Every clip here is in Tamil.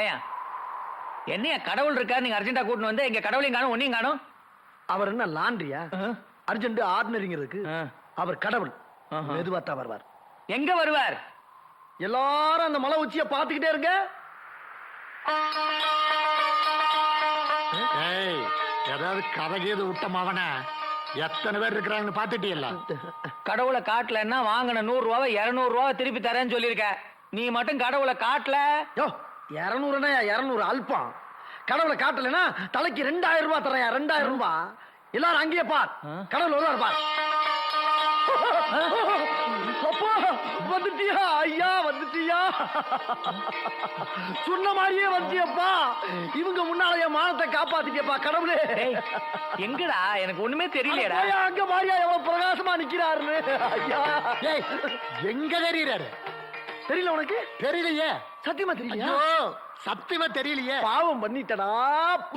ஏயா என்னையா கடவுள் இருக்காரு நீங்க அர்ஜென்டா கூட்டின்னு வந்து எங்க கடவுளையும் காணும் ஒன்னையும் காணும். அவர் என்ன லாண்ட்ரியா? அர்ஜென்ட் ஆர்டினரிங்கிறதுக்கு அவர் கடவுள். மெதுவாத்தா வருவார். எங்க வருவார்? எல்லாரும் அந்த மலை உச்சிய பாத்துக்கிட்டே இருக்க. ஏதாவது கதகீது விட்டமாவன எத்தனை பேர் இருக்கிறாங்கன்னு பாத்துட்டீல்ல? கடவுளை காட்டலன்னா வாங்கின 100 ரூபாவை 200 ரூபாவை திருப்பி தரேன்னு சொல்லியிருக்க. நீ மட்டும் கடவுளை காட்டல. 200 200 அல்பம். கடவுளை காட்டலன்னா தலைக்கு 2000 ரூபாய் தரேன். 2000 ரூபாய். எல்லாரும் அங்கேயே பார். கடவுள் வருவார் பார். அப்பா வந்துட்டியா? ஐயா வந்துட்டியா? சொன்ன மாதிரியே வந்துட்டியப்பா. இவங்க முன்னால என் மானத்தை காப்பாத்திட்டியப்பா கடவுளே. எங்கடா எனக்கு ஒண்ணுமே தெரியலையடா. அங்க மாரியா எவ்வளவு பிரகாசமா நிக்கிறாருன்னு. ஐயா எங்க தெரியுறாரு? தெரியல உனக்கு? தெரியலையே. சத்தியமா தெரியல. சத்தியமா தெரியலையே. பாவம் பண்ணிட்டடா.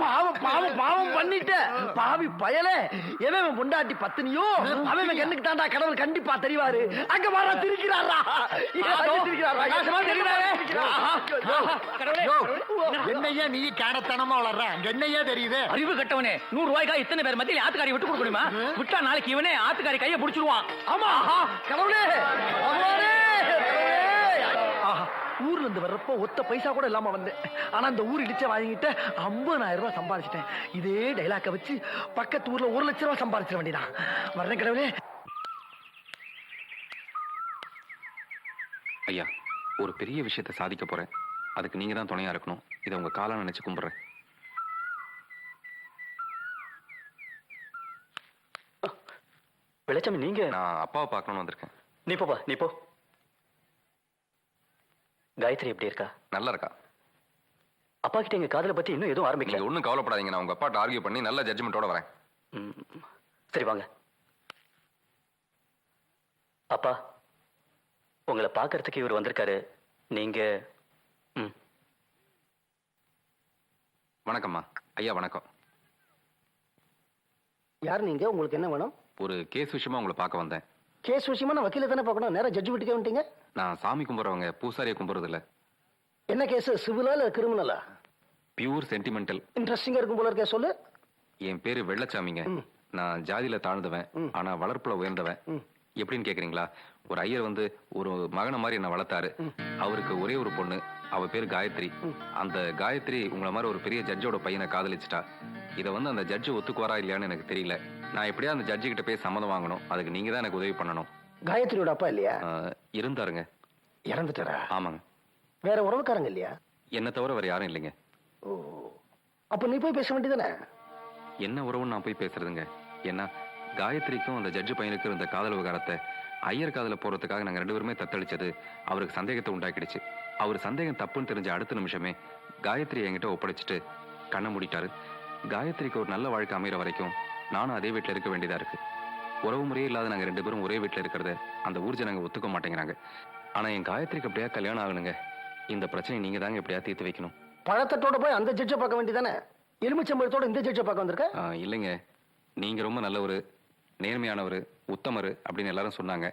பாவம் பாவம் பாவம் பண்ணிட்ட. பாவி பயலே. எவன் பொண்டாட்டி பத்தினியோ அவன் கண்ணுக்கு தாண்டா கடவுள் கண்டிப்பா தெரிவாரு. அங்க வர திரிக்கிறாரா? என்னையா நீ காணத்தனமா வளர்ற? என்னையா தெரியுது? அறிவு கட்டவனே 100 ரூபாய்க்கா இத்தனை பேர் மத்தியில் ஆத்துக்காரி விட்டு கொடுக்க முடியுமா? விட்டா நாளைக்கு இவனே ஆத்துக்காரி கையை பிடிச்சிருவான். ஆமா கடவுளே. ஊர்ல இருந்து வர்றப்போ ஒத்த பைசா கூட இல்லாம வந்தேன். ஆனா அந்த ஊர் இடிச்ச வாங்கிட்ட 50,000 ரூபாய் சம்பாதிச்சிட்டேன். இதே டைலாக்க வச்சு பக்கத்து ஊர்ல 1 லட்சம் ரூபாய் சம்பாதிச்சிட வேண்டியதான். வர்றேன் கடவுளே. ஐயா, ஒரு பெரிய விஷயத்தை சாதிக்க போறேன். அதுக்கு நீங்க தான் துணையா இருக்கணும். இதை உங்க காலம் நினைச்சு கும்பிடுறேன். வெள்ளச்சாமி நீங்க? நான் அப்பாவை பார்க்கணும்னு வந்திருக்கேன். நீ போப்பா, நீ போ. காயத்ரி எப்படி இருக்கா? நல்லா இருக்கா? அப்பா கிட்ட எங்க காதலை பத்தி இன்னும் எதுவும் ஆரம்பிக்கல. நீங்க ஒன்றும் கவலைப்படாதீங்க. நான் உங்க அப்பாட்ட ஆர்கியூ பண்ணி நல்ல ஜட்ஜ்மெண்டோட வரேன். சரி வாங்க. அப்பா, உங்களை பார்க்கறதுக்கு இவர் வந்திருக்காரு. நீங்க வணக்கம்மா. ஐயா வணக்கம். யார் நீங்க? உங்களுக்கு என்ன வேணும்? ஒரு கேஸ் விஷயமா உங்களை பார்க்க வந்தேன். கேஸ் விஷயமா நான் வக்கீல தானே பார்க்கணும். நேரா ஜட்ஜ் வீட்டுக்கே வந்துட்டீங்க. நான் சாமி கும்பிட்றவங்க, பூசாரியை கும்பிட்றது இல்ல. என்ன கேஸ்? சிவிலா இல்ல கிரிமினலா? Pure sentimental. இன்ட்ரெஸ்டிங்கா இருக்கும் போல இருக்கே, சொல்லு. என் பேரு வெள்ளச்சாமிங்க. நான் ஜாதியில தாழ்ந்தவன், ஆனா வளர்ப்புல உயர்ந்தவன். எப்படின்னு கேக்குறீங்களா? ஒரு ஐயர் வந்து ஒரு மகனை மாதிரி என்ன வளர்த்தாரு. அவருக்கு ஒரே ஒரு பொண்ணு, அவ பேரு காயத்ரி. அந்த காயத்ரி உங்களை மாதிரி ஒரு பெரிய ஜட்ஜோட பையனை காதலிச்சிட்டா. இதை வந்து அந்த ஜட்ஜு ஒத்துக்குவாரா இல்லையான்னு எனக்கு தெரியல. நான் எப்படியா அந்த ஜட்ஜு கிட்ட போய் சம்மதம் வாங்கணும். அதுக்கு நீங்க தான் எனக்கு உதவி பண்ணணும். காயத்ரியோட அப்பா இல்லையா? இருந்தாருங்க. இறந்துட்டாரா? ஆமாங்க. வேற உறவுக்காரங்க இல்லையா? என்ன தவிர வேற யாரும் இல்லைங்க. அப்ப நீ போய் பேச வேண்டியதானே? என்ன உறவுன்னு நான் போய் பேசுறதுங்க? ஏன்னா காயத்ரிக்கும் அந்த ஜட்ஜு பையனுக்கும் இந்த காதல் விவகாரத்தை ஐயர் காதல போறதுக்காக நாங்க 2 பேருமே தத்தளிச்சது அவருக்கு சந்தேகத்தை உண்டாக்கிடுச்சு. அவர் சந்தேகம் தப்புன்னு தெரிஞ்ச அடுத்த நிமிஷமே காயத்ரி என்கிட்ட ஒப்படைச்சிட்டு கண்ணை மூடிட்டாரு. காயத்ரிக்கு ஒரு நல்ல வாழ்க்கை அமைகிற வரைக்கும் நானும் அதே வீட்டில் இருக்க வேண்டியதா இருக்கு. உறவு முறையே இல்லாத நாங்க 2 பேரும் ஒரே வீட்டில் இருக்கிறத அந்த ஊர் ஜனங்க ஒத்துக்க மாட்டேங்கிறாங்க. ஆனா என் காயத்ரிக்கு அப்படியா கல்யாணம் ஆகணுங்க. இந்த பிரச்சனை நீங்க தாங்க எப்படியா தீர்த்து வைக்கணும். பழத்தட்டோட போய் அந்த ஜட்ஜை பார்க்க வேண்டியதானே? எலுமிச்சம்பழத்தோட இந்த ஜட்ஜை பார்க்க வந்திருக்க? இல்லைங்க, நீங்க ரொம்ப நல்லவரு, நேர்மையானவர், உத்தமர் அப்படின்னு எல்லாரும் சொன்னாங்க.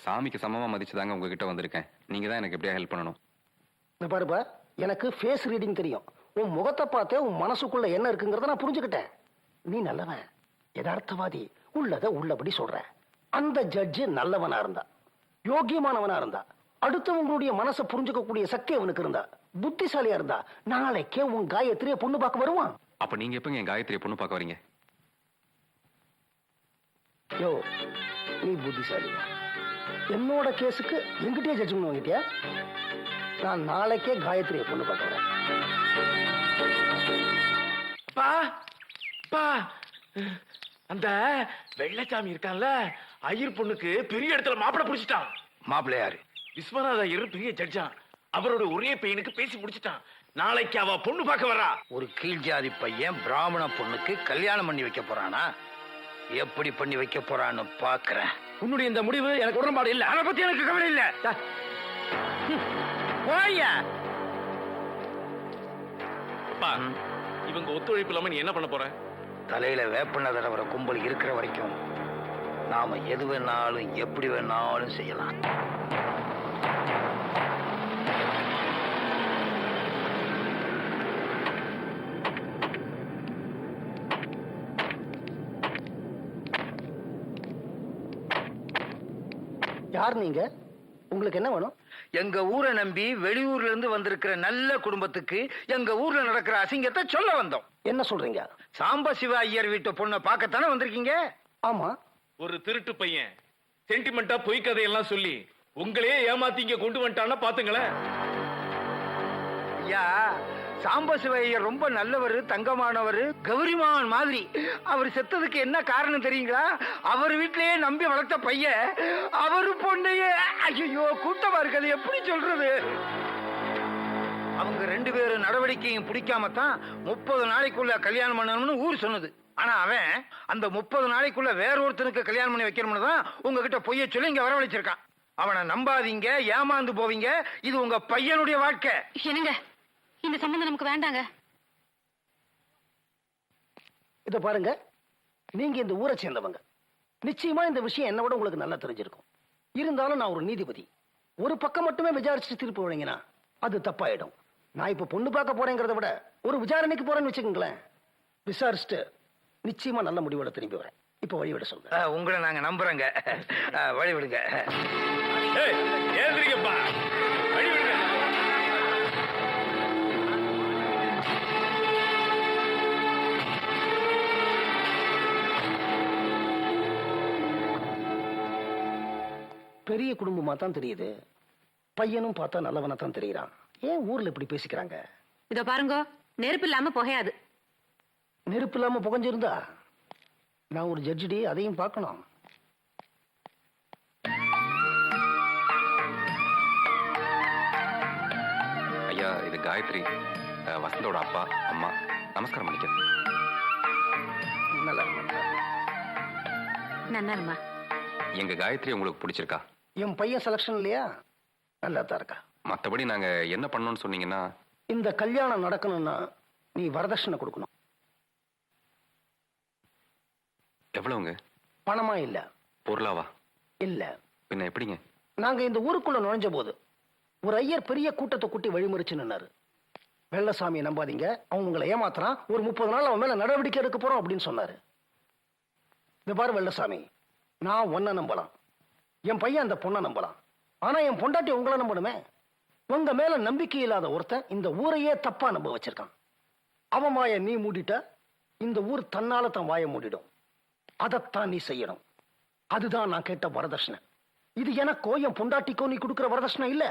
சாமிக்கு சமமா மதிச்சுதாங்க உங்ககிட்ட வந்திருக்கேன். நீங்க தான் எனக்கு எப்படியா ஹெல்ப் பண்ணணும். பாருப்பா, எனக்கு ஃபேஸ் ரீடிங் தெரியும். உன் முகத்தை பார்த்தே உன் மனசுக்குள்ள என்ன இருக்குங்கிறத நான் புரிஞ்சுக்கிட்டேன். நீ நல்லவன், யதார்த்தவாதி, உள்ளத உள்ளபடி சொல்ற. அந்த ஜட்ஜு நல்லவனா இருந்தா, யோகியமானவனா இருந்தா, அடுத்தவங்களுடைய மனசை புரிஞ்சுக்கக்கூடிய சக்தி அவனுக்கு இருந்தா, புத்திசாலியா இருந்தா, நாளைக்கே உன் காயத்ரியை பொண்ணு பார்க்க வருவான். அப்ப நீங்க எப்பங்க என் காயத்ரியை பொண்ணு பார்க்க வரீங்க? யோ, நீ புத்திசாலி. என்னோட கேஸுக்கு எங்கிட்டே ஜட்ஜ்மெண்ட் வாங்கிட்டியா? நான் நாளைக்கே காயத்ரியை பொண்ணு பார்க்க வரேன். அந்த வெள்ளச்சாமி இருக்கான்ல, ஐயர் பொண்ணுக்கு பெரிய இடத்துல மாப்பிளை புடிச்சிட்டான். மாப்பிள்ளை யாரு? விஸ்வநாத ஐயர் பெரிய ஜட்ஜா. அவரோட ஒரே பையனுக்கு பேசி முடிச்சிட்டான். நாளைக்கு அவ பொண்ணு பார்க்க வரா. ஒரு கீழ் ஜாதி பையன் பிராமண பொண்ணுக்கு கல்யாணம் பண்ணி வைக்க போறானா? எப்படி பண்ணி வைக்க போறான்னு பாக்குறேன். உன்னுடைய இந்த முடிவு எனக்கு உடன்பாடு இல்ல. அதை பத்தி எனக்கு கவலை இல்ல. அப்பா, இவங்க ஒத்துழைப்பு இல்லாம நீ என்ன பண்ண போற? தலையில வேப்பண்ண தடவர கும்பல் இருக்கிற வரைக்கும் நாம எது வேணாலும் எப்படி வேணாலும் செய்யலாம். யார் நீங்க? உங்களுக்கு என்ன வேணும்? எங்க ஊரை நம்பி வெளியூர்ல இருந்து வந்திருக்கிற நல்ல குடும்பத்துக்கு எங்க ஊர்ல நடக்கிற அசிங்கத்தை சொல்ல வந்தோம். என்ன சொல்றீங்க? சாம்பசிவ ஐயர் வீட்டு பொண்ணை பார்க்கத்தானே வந்திருக்கீங்க? ஆமா. ஒரு திருட்டு பையன் சென்டிமெண்டா பொய் கதையெல்லாம் சொல்லி உங்களையே ஏமாத்தி இங்க கொண்டு வந்துட்டான்னா பாத்துங்களேன். ஐயா, சாம்பசிவ ஐயர் ரொம்ப நல்லவர், தங்கமானவர், கௌரிமான் மாதிரி. அவர் செத்ததுக்கு என்ன காரணம் தெரியுங்களா? அவர் வீட்டிலேயே நம்பி வளர்த்த பையன் அவரு பொண்ணையே. ஐயோ, கூட்டமா இருக்குது, எப்படி சொல்றது? அவங்க 2 பேரும் நடவடிக்கையும் பிடிக்காம தான் 30 நாளைக்குள்ள கல்யாணம் பண்ணணும்னு ஊர் சொன்னது. ஆனா அவன் அந்த 30 நாளைக்குள்ள வேற ஒருத்தனுக்கு கல்யாணம் பண்ணி வைக்கணும்னு தான் உங்ககிட்ட பொய்ய சொல்லி இங்க வரவழைச்சிருக்கான். அவனை நம்பாதீங்க, ஏமாந்து போவீங்க. இது உங்க பையனுடைய வாழ்க்கை. என்னங்க, இந்த சம்பந்தம் நமக்கு வேண்டாங்க. இத பாருங்க, நீங்க இந்த ஊரை சேர்ந்தவங்க. நிச்சயமா இந்த விஷயம் என்ன விட உங்களுக்கு நல்லா தெரிஞ்சிருக்கும். இருந்தாலும் நான் ஒரு நீதிபதி. ஒரு பக்கம் மட்டுமே விசாரிச்சு தீர்ப்பு வழங்கினா அது தப்பாயிடும். நான் இப்ப பொண்ணு பார்க்க போறேங்கிறத விட ஒரு விசாரணைக்கு போறேன்னு வச்சுக்கோங்களேன். விசாரிச்சுட்டு நிச்சயமா நல்ல முடிவோட திரும்பி வரேன். இப்ப வழிவிட சொல்லுங்க. உங்களை நாங்க நம்புறோங்க. வழிவிடுங்க. ஏந்திரிங்கப்பா, வழி விடுங்க. பெரிய குடும்பமா தான் தெரியுது. பையனும் பார்த்தா நல்லவனா தான் தெரியறான். ஏன் ஊர்ல இப்படி பேசிக்கிறாங்க? இதோ பாருங்க, நெருப்பு இல்லாம புகையாது. நெருப்பு இல்லாம புகஞ்சிருந்தா நான் ஒரு ஜட்ஜிடி, அதையும் பார்க்கணும். ஐயா, இது காயத்ரி, வசந்தோட அப்பா அம்மா. நமஸ்காரம் பண்ணிக்கிறேன். நல்லா இருக்கு. நன்னாருமா. எங்க காயத்ரி உங்களுக்கு பிடிச்சிருக்கா? என் பையன் செலக்ஷன் இல்லையா? நல்லா தான் இருக்கா. மற்றபடி நாங்க என்ன பண்ணணும்னு சொன்னீங்கன்னா, இந்த கல்யாணம் நடக்கணும்னா நீ வரதட்சணை கொடுக்கணும். எவ்வளவுங்க? பணமா இல்ல, பொருளாவா? இல்ல. பின்ன எப்படிங்க? நாங்க இந்த ஊருக்குள்ள நுழைஞ்ச போது ஒரு ஐயர் பெரிய கூட்டத்தை கூட்டி வழிமறிச்சு நின்னாரு. வெள்ளசாமியை நம்பாதீங்க, அவன் உங்களை ஏமாத்துறான், ஒரு 30 நாள் அவன் மேல நடவடிக்கை எடுக்க போறோம் அப்படின்னு சொன்னாரு. இந்த பாரு வெள்ளசாமி, நான் உன்னை நம்பலாம், என் பையன் அந்த பொண்ணை நம்பலாம். ஆனா என் பொண்டாட்டி உங்களை நம்பணுமே. உங்க மேல நம்பிக்கை இல்லாத ஒருத்தன் இந்த ஊரையே தப்பா நம்ப வச்சிருக்கான். அவன் வாயை நீ மூடிட்ட, இந்த ஊர் தன்னால தன் வாயை மூடிடும். அதைத்தான் நீ செய்யணும். அதுதான் நான் கேட்ட வரதட்சணை. இது எனக்கோ என் பொண்டாட்டிக்கோ நீ கொடுக்கிற வரதட்சணை இல்ல,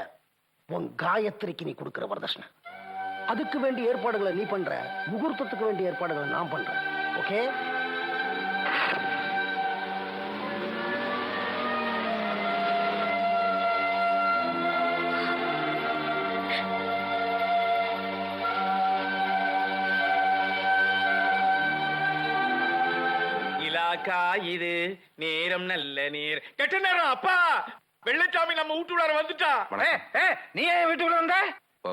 உன் காயத்ரிக்கு நீ கொடுக்கிற வரதட்சணை. அதுக்கு வேண்டிய ஏற்பாடுகளை நீ பண்ற, முகூர்த்தத்துக்கு வேண்டிய ஏற்பாடுகளை நான் பண்றேன். ஓகே? இலாக்கா இது நேரம் நல்ல நேரம். கெட்ட நேரம். அப்பா, வெள்ளச்சாமி நம்ம வீட்டுள்ளார வந்துட்டா. நீ ஏன் வீட்டுக்குள்ள வந்த?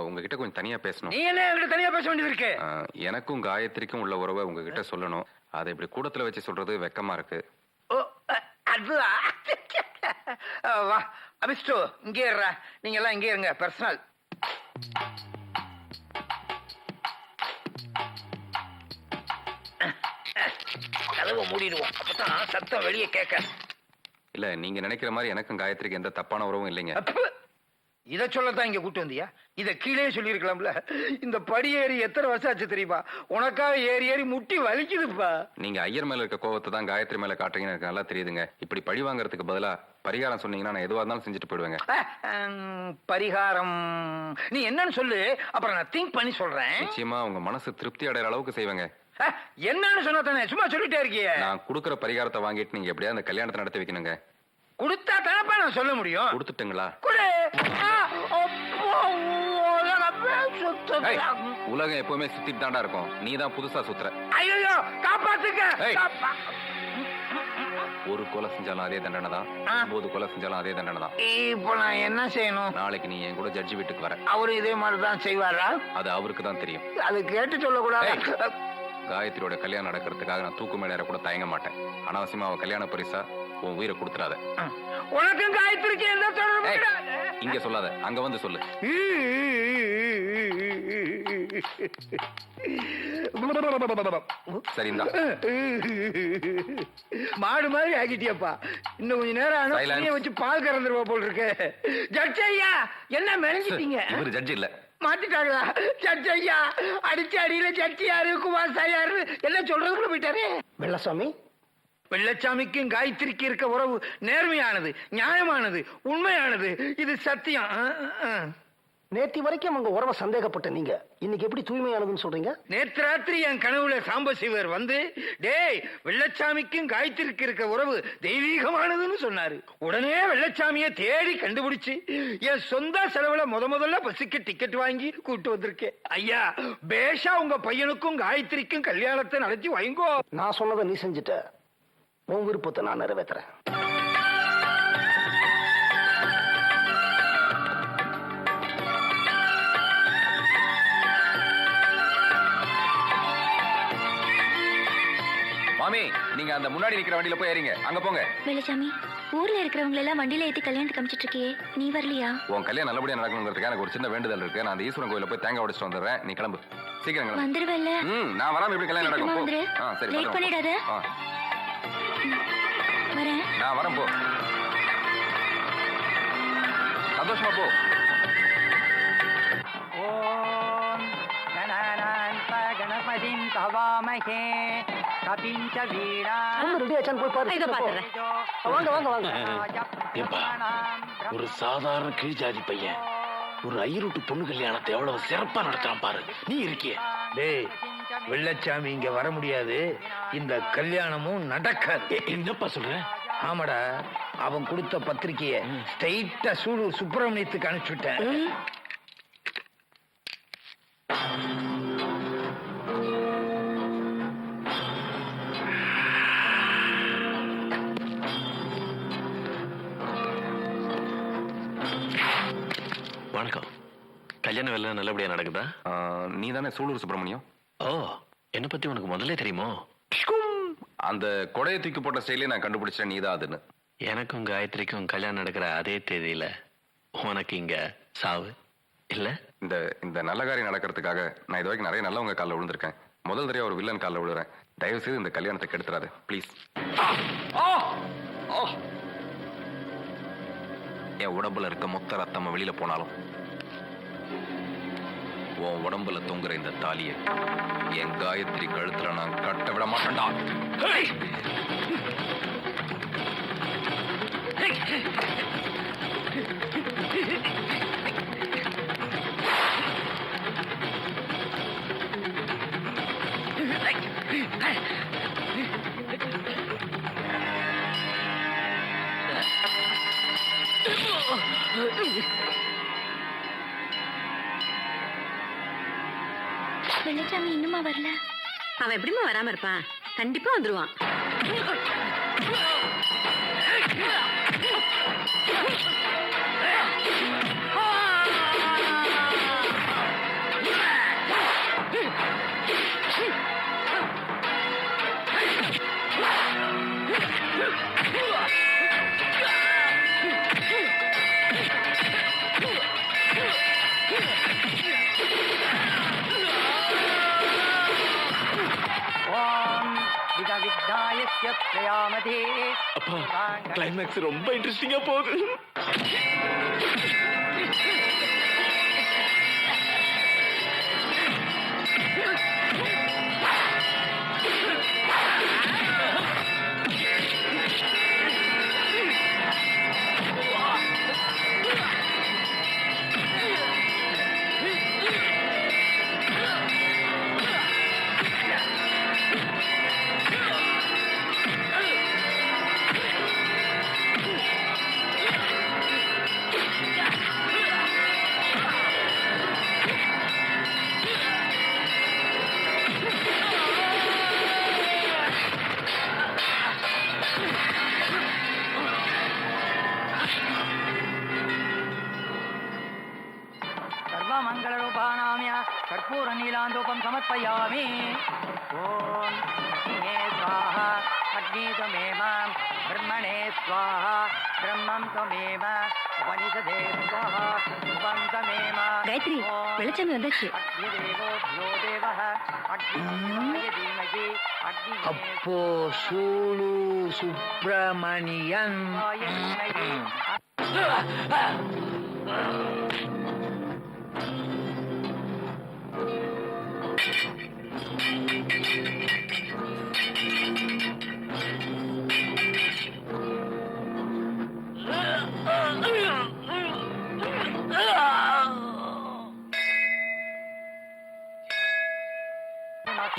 உங்ககிட்ட கொஞ்சம் தனியா பேசணும். நீ என்ன என்கிட்ட தனியா பேச வேண்டியது இருக்கு? எனக்கும் காயத்ரிக்கும் உள்ள உறவை உங்ககிட்ட சொல்லணும். அதை இப்படி கூடத்துல வச்சு சொல்றது வெக்கமா இருக்கு. ஓ, அதுதான். வா அபிஷ்டு, இங்கே இருடா. நீங்க எல்லாம் இங்கே இருங்க, பர்சனல். கதவை மூடிடுவோம், அப்பதான் சத்தம் வெளியே கேட்க. இல்ல, நீங்க நினைக்கிற மாதிரி எனக்கும் காயத்ரிக்கு எந்த தப்பான உறவும் இல்லைங்க. இத சொல்லத்தான் இங்க கூட்டு வந்தியா? இத கீழே சொல்லிருக்கலாம்ல. இந்த படி ஏறி எத்தனை வருஷம் ஆச்சு தெரியுமா? உனக்காக ஏறி ஏறி முட்டி வலிக்குதுப்பா. நீங்க ஐயர் மேல இருக்க கோவத்தை தான் காயத்ரி மேல காட்டுறீங்கன்னு எனக்கு நல்லா தெரியுதுங்க. இப்படி பழி வாங்குறதுக்கு பதிலா பரிகாரம் சொன்னீங்கன்னா நான் எதுவா இருந்தாலும் செஞ்சுட்டு போயிடுவேங்க. பரிகாரம் நீ என்னன்னு சொல்லு, அப்புறம் நான் திங்க் பண்ணி சொல்றேன். நிச்சயமா உங்க மனசு திருப்தி அடைகிற அளவுக்கு செய்வேங்க. என்னன்னு சொன்னா தானே சும்மா சொல்லிட்டே இருக்கிய? நான் கொடுக்குற பரிகாரத்தை வாங்கிட்டு நீங்க எப்படியா அந்த கல்யாணத்தை நடத்தி வைக்கணுங்க. கொடுத்தா தானப்பா நான் சொல்ல முடியும். கொடுத்துட்டுங்களா? உலகம் எப்பவுமே சுத்திட்டு தாண்டா இருக்கும், நீ தான் புதுசா சுத்துற. ஐயோ, காப்பாத்துங்க. ஒரு கொலை செஞ்சாலும் அதே தண்டனை தான், 9 கொலை செஞ்சாலும் அதே தண்டனை தான். இப்போ நான் என்ன செய்யணும்? நாளைக்கு நீ என் கூட ஜட்ஜி வீட்டுக்கு வர. அவரு இதே மாதிரிதான் செய்வாரா? அது அவருக்கு தான் தெரியும். அது கேட்டு சொல்லக்கூடாது. காயத்ரியோட கல்யாணம் நடக்கிறதுக்காக நான் தூக்கு மேல கூட தயங்க மாட்டேன். அனாவசியமா அவன் கல்யாண பரிசா உன் உயிரை கொடுத்துறாத. உனக்கும் காயத்ரிக்கு எந்த தொடர்பு? இங்க சொல்லாத, அங்க வந்து சொல்லு. சரி இந்தா. மாடு மாதிரி ஆகிட்டியப்பா. இன்னும் கொஞ்ச நேரம் ஆனா Silence. துணியை வச்சு பால் கறந்துருவா போல் இருக்கு. ஜட்ஜ் ஐயா என்ன மெனஞ்சிட்டீங்க? இவரு ஜட்ஜ் இல்ல. மாத்திட்டாங்களா? ஜட்ஜ் ஐயா அடிச்ச அடியில ஜட்ஜி யாரு குமார் சார் யாரு எல்லாம் சொல்றதுக்குள்ள போயிட்டாரு. வெள்ளசாமி, வெள்ளச்சாமிக்கும் காயத்ரிக்கு இருக்க உறவு நேர்மையானது, நியாயமானது, உண்மையானது. இது சத்தியம். நேத்தி வரைக்கும் அவங்க உறவை சந்தேகப்பட்ட நீங்க இன்னைக்கு எப்படி தூய்மையானதுன்னு சொல்றீங்க? நேற்று ராத்திரி என் கனவுல சாம்பசிவர் வந்து, டேய் வெள்ளச்சாமிக்கும் காயத்ரிக்கு இருக்க உறவு தெய்வீகமானதுன்னு சொன்னாரு. உடனே வெள்ளச்சாமியை தேடி கண்டுபிடிச்சு என் சொந்த செலவுல முதல்ல பஸ்ஸுக்கு டிக்கெட் வாங்கி கூட்டு வந்திருக்கேன். ஐயா பேஷா உங்க பையனுக்கும் காயத்ரிக்கும் கல்யாணத்தை நடத்தி வைங்கோ. நான் சொன்னதை நீ செஞ்சுட்ட. உன் விருப்பத்தை நான் நிறைவேற்றுறேன். மாமி, நீங்க அந்த முன்னாடி நிக்கிற வண்டியில போய் ஏறிங்க. அங்க போங்க. வெள்ளசாமி, ஊர்ல இருக்கிறவங்க எல்லாம் வண்டியில ஏத்தி கல்யாணத்துக்கு அமிச்சிட்டு இருக்கியே, நீ வரலையா? உன் கல்யாணம் நல்லபடியா நடக்கணுங்கிறதுக்கு எனக்கு ஒரு சின்ன வேண்டுதல் இருக்கு. நான் அந்த ஈஸ்வரன் கோயில போய் தேங்காய் உடைச்சிட்டு வந்துடுறேன். நீ கிளம்பு, சீக்கிரம் கிளம்பு. வந்துருவல்ல? நான் வராம எப்படி கல்யாணம் சீக்கிரமா நடக்கும்? வந்துரு. போ. சரி, லேட் பத்திரமா போ. பண்ணிடாத. வரேன். நான் வரேன், போ. சந்தோஷமா போ. ஓம் கணானாந்த கணபதிம் தவாமஹே கபிஞ்ச வீரா. ரெடி ஆச்சான்னு போய் பாரு. இதோ சீக்கிரம் போ. பாத்துறேன். வாங்க வாங்க வாங்க. ஏப்பா, ஒரு சாதாரண கீழ்ஜாதி பையன் ஒரு ஐயருட்டு பொண்ணு கல்யாணத்தை எவ்வளவு சிறப்பா நடத்துறான் பாரு. நீ இருக்கிய. டேய் வெள்ளச்சாமி இங்க வர முடியாது. இந்த கல்யாணமும் நடக்காது. என்னப்பா சொல்ற? ஆமாடா, அவன் கொடுத்த பத்திரிக்கைய ஸ்ட்ரைட்டா சூலூர் சுப்பிரமணியத்துக்கு அனுப்பிச்சுட்டேன். வணக்கம். கல்யாண வேலை நல்லபடியா நடக்குதா? நீ தானே சூலூர் சுப்பிரமணியம்? ஓ, என்ன பத்தி உனக்கு முதல்ல தெரியுமோ? அந்த கொடையை தூக்கி போட்ட ஸ்டைலே நான் கண்டுபிடிச்சேன், நீதான் அதுன்னு. எனக்கும் காயத்ரிக்கும் கல்யாணம் நடக்கிற அதே தேதியில உனக்கு இங்க சாவு இல்ல? இந்த இந்த நல்ல காரியம் நடக்கிறதுக்காக நான் இது வரைக்கும் நிறைய நல்லவங்க காலில் விழுந்திருக்கேன். முதல் தடவை ஒரு வில்லன் காலில் விழுறேன். தயவு செய்து இந்த கல்யாணத்தை கெடுத்துறாது ப்ளீஸ். என் உடம்புல இருக்க மொத்த ரத்தம் வெளியில போனாலும் உன் உடம்புல தொங்குற இந்த தாலியை என் காயத்ரி கழுத்துல நான் கட்ட விட மாட்டேன்டா. வெள்ளச்சாமி இன்னுமா வரல? அவன் எப்படிமா வராம இருப்பான்? கண்டிப்பா வந்துருவான். ஓம் வித விக்னாயஸ்ய பிரயாமதே. அப்பா, கிளைமேக்ஸ் ரொம்ப இன்ட்ரெஸ்டிங்கா போகுது. சர்வமங்களரூபானாம்ய கற்பூர நீலாந்தோபம் சமர்ப்பயாமி. ஓம் அக்னியே ஸ்வாஹா அக்னி त्वमेव ब्रह्मणे स्वाहा ब्रह्मं त्वमेव காயத்ரி வெளிச்சம் வந்தாச்சு. அப்போ சூலு சுப்பிரமணியன்.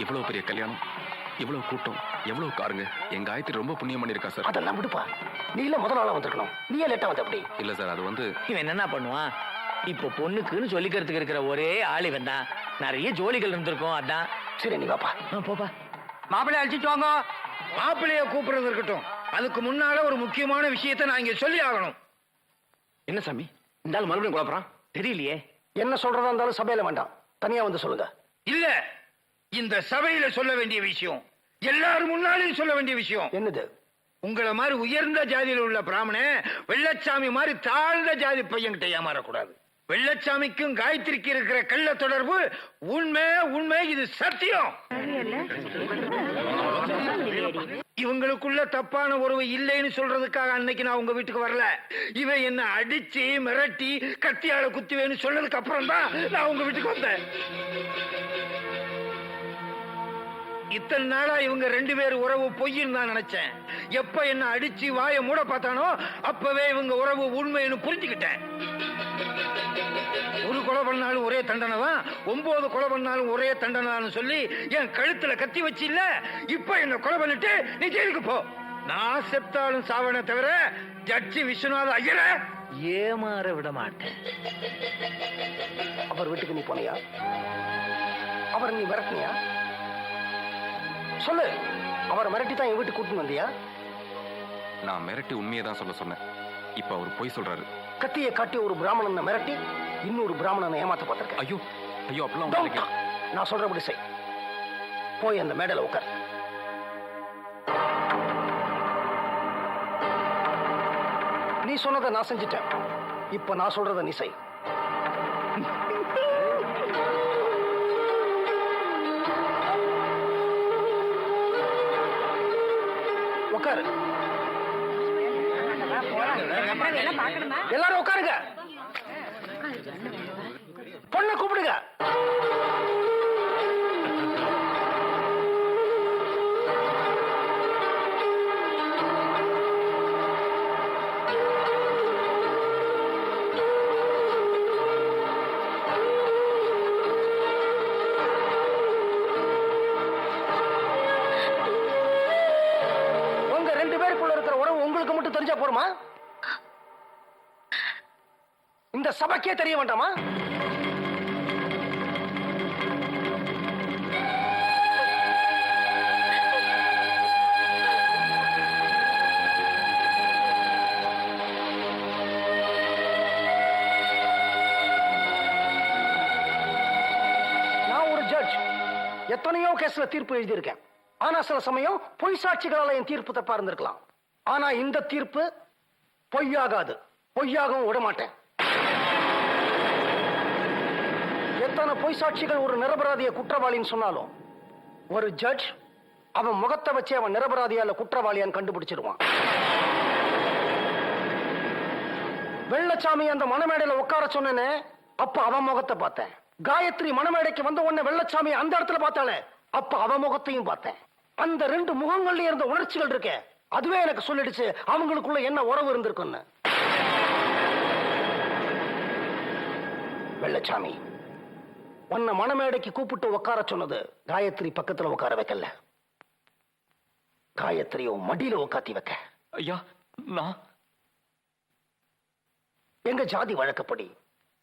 இவ்வளவு பெரிய கல்யாணம், இவ்வளவு கூட்டம், எவ்வளவு காருங்க. என் காயத்ரி ரொம்ப புண்ணியம் பண்ணிருக்கா சார். அதெல்லாம் விடுப்பா, நீ இல்ல முதல் நாளா வந்திருக்கணும், நீயே லேட்டா வந்த அப்படி. இல்ல சார், அது வந்து இவன் என்ன பண்ணுவான்? இப்போ பொண்ணுக்குன்னு சொல்லிக்கிறதுக்கு இருக்கிற ஒரே ஆள் இவன் தான். நிறைய ஜோலிகள் இருந்திருக்கும், அதான். சரி நீ வாப்பா. போப்பா. மாப்பிள்ளை அழைச்சிட்டு வாங்க. மாப்பிள்ளைய கூப்பிடுறது இருக்கட்டும், அதுக்கு முன்னால ஒரு முக்கியமான விஷயத்தை நான் இங்க சொல்லி ஆகணும். என்ன சாமி இந்த ஆள் மறுபடியும் குழப்பறான்? தெரியலையே. என்ன சொல்றதா இருந்தாலும் சபையில வேண்டாம், தனியா வந்து சொல்லுங்க. இல்ல, இந்த சபையில சொல்ல வேண்டிய விஷயம், எல்லாரும் முன்னாலும் சொல்ல வேண்டிய விஷயம். என்னது? உங்களை மாதிரி உயர்ந்த ஜாதியில் உள்ள பிராமணன் வெள்ளச்சாமி மாதிரி தாழ்ந்த ஜாதி பையன்கிட்ட ஏமாறக்கூடாது. வெள்ளச்சாமிக்கும் காயத்ரிக்கு இருக்கிற கள்ள தொடர்பு உண்மை, உண்மை, இது சத்தியம். இவங்களுக்குள்ள தப்பான உறவு இல்லைன்னு சொல்றதுக்காக அன்னைக்கு நான் உங்க வீட்டுக்கு வரல. இவன் என்ன அடிச்சு மிரட்டி கத்தியால குத்துவேன்னு சொன்னதுக்கு அப்புறம் தான் நான் உங்க வீட்டுக்கு வந்தேன். இத்தனை நாளா இவங்க 2 பேர் உறவு பொய்ன்னு தான் நினைச்சேன். எப்ப என்ன அடிச்சு வாயை மூட பார்த்தானோ அப்பவே இவங்க உறவு உண்மைன்னு புரிஞ்சுக்கிட்டேன். ஒரு கொலை பண்ணாலும் ஒரே தண்டனை தான், 9 கொலை பண்ணாலும் ஒரே தண்டனை சொல்லி என் கழுத்துல கத்தி வச்சு இல்ல, இப்ப என்ன கொலை பண்ணிட்டு நீ ஜெயிலுக்கு போ. நான் செத்தாலும் சாவனை தவிர ஜட்ஜி விஸ்வநாத ஐயரை ஏமாற விட மாட்டேன். அவர் வீட்டுக்கு நீ போனியா? அவர் நீ மிரட்டினியா? சொல்லு, அவரை மிரட்டி தான் என் வீட்டுக்கு கூட்டிட்டு வந்தியா? நான் மிரட்டி உண்மையை தான் சொல்ல சொன்னேன். இப்ப அவர் பொய் சொல்றாரு. கத்தியை காட்டி ஒரு பிராமணனை மிரட்டி இன்னொரு பிராமணனை ஏமாத்த பார்த்திருக்கேன். ஐயோ ஐயோ, அப்படிலாம் Don't உங்களுக்கு- talk. நான் சொல்றபடி செய். போய் அந்த மேடையில உட்கார். நீ சொன்னதை நான் செஞ்சிட்டேன், இப்ப நான் சொல்றதை நீ செய். உட்காரு. எல்லாரும் உட்காருங்க. பொண்ணை கூப்பிடுங்க. உங்க 2 பேருக்குள்ள இருக்கிற உறவு உங்களுக்கு மட்டும் தெரிஞ்சா போருமா? இந்த சபைக்கே தெரிய வேண்டாமா? நான் ஒரு ஜட்ஜ், எத்தனையோ கேஸ்ல தீர்ப்பு எழுதியிருக்கேன். ஆனா சில சமயம் பொய் சாட்சிகளால என் தீர்ப்பு தப்பா இருந்திருக்கலாம். ஆனா இந்த தீர்ப்பு பொய்யாகாது, பொய்யாகவும் விட மாட்டேன். எத்தனை பொய் சாட்சிகள் ஒரு நிரபராதிய குற்றவாளின்னு சொன்னாலும் ஒரு ஜட்ஜ் அவன் முகத்தை வச்சு அவன் நிரபராதியா இல்ல குற்றவாளியான்னு கண்டுபிடிச்சிருவான். வெள்ளச்சாமி அந்த மணமேடையில உட்கார சொன்னேனே, அப்ப அவன் முகத்தை பார்த்தேன். காயத்ரி மணமேடைக்கு வந்த உடனே வெள்ளச்சாமி அந்த இடத்துல பார்த்தாலே, அப்ப அவன் முகத்தையும் பார்த்தேன். அந்த 2 முகங்கள்ல இருந்த உணர்ச்சிகள் இருக்கே, அதுவே எனக்கு சொல்லிடுச்சு அவங்களுக்குள்ள என்ன உறவு இருந்திருக்குன்னு. வெள்ளச்சாமி உன்னை மணமேடைக்கு கூப்பிட்டு உட்கார சொன்னது காயத்ரி பக்கத்துல உட்கார வைக்கல, காயத்ரியோ மடியில உட்காத்தி வைக்க. ஐயா, நான் எங்க ஜாதி வழக்கப்படி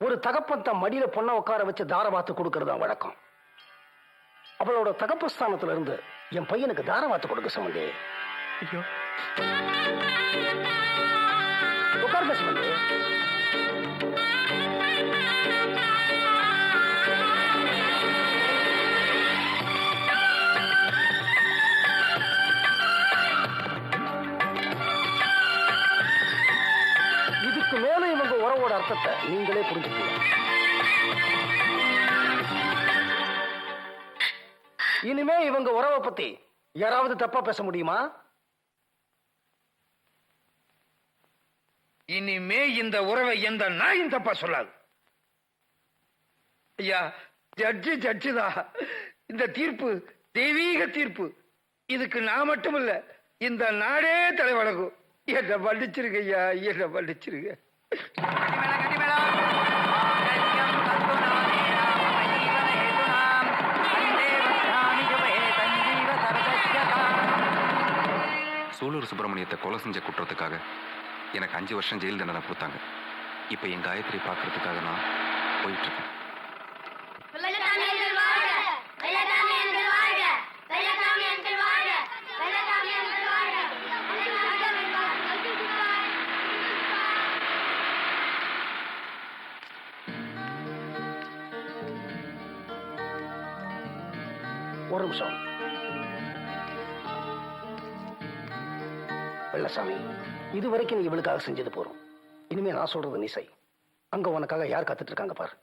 ஒரு தகப்பன் தன் மடியில பொண்ணை உட்கார வச்சு தாரவாத்து கொடுக்கறதா வழக்கம். அவளோட தகப்பு ஸ்தானத்துல இருந்து என் பையனுக்கு தாரவாத்து கொடுக்க சம்பந்தி. ஐயோ, உட்காருங்க சம்பந்தி. இதுக்கு மேல இவங்க அர்த்தத்தை நீங்களே புரிஞ்சுக்கணும். இனிமே இவங்க உறவை பத்தி யாராவது தப்பா பேச முடியுமா? இனிமே இந்த உறவை எந்த நாயும் தப்பா சொல்லாது. ஐயா, ஜட்ஜு தான். இந்த தீர்ப்பு தெய்வீக தீர்ப்பு. இதுக்கு நான் மட்டும் இல்ல, இந்த நாடே தலை வணங்கும். என்ன மன்னிச்சிருங்க ஐயா, என்ன மன்னிச்சிருங்க. சூலூர் சுப்பிரமணியத்தை கொலை செஞ்ச குற்றத்துக்காக எனக்கு 5 வருஷம் ஜெயில் தண்டனை கொடுத்தாங்க. இப்போ என் காயத்ரி பார்க்கறதுக்காக நான் போயிட்டு இருக்கேன். ஒரு நிமிஷம். வெள்ளசாமி, இதுவரைக்கும் நீ இவளுக்காக செஞ்சது போறோம். இனிமே நான் சொல்றது நீ செய். அங்க உனக்காக யார் காத்துட்டு இருக்காங்க பாரு.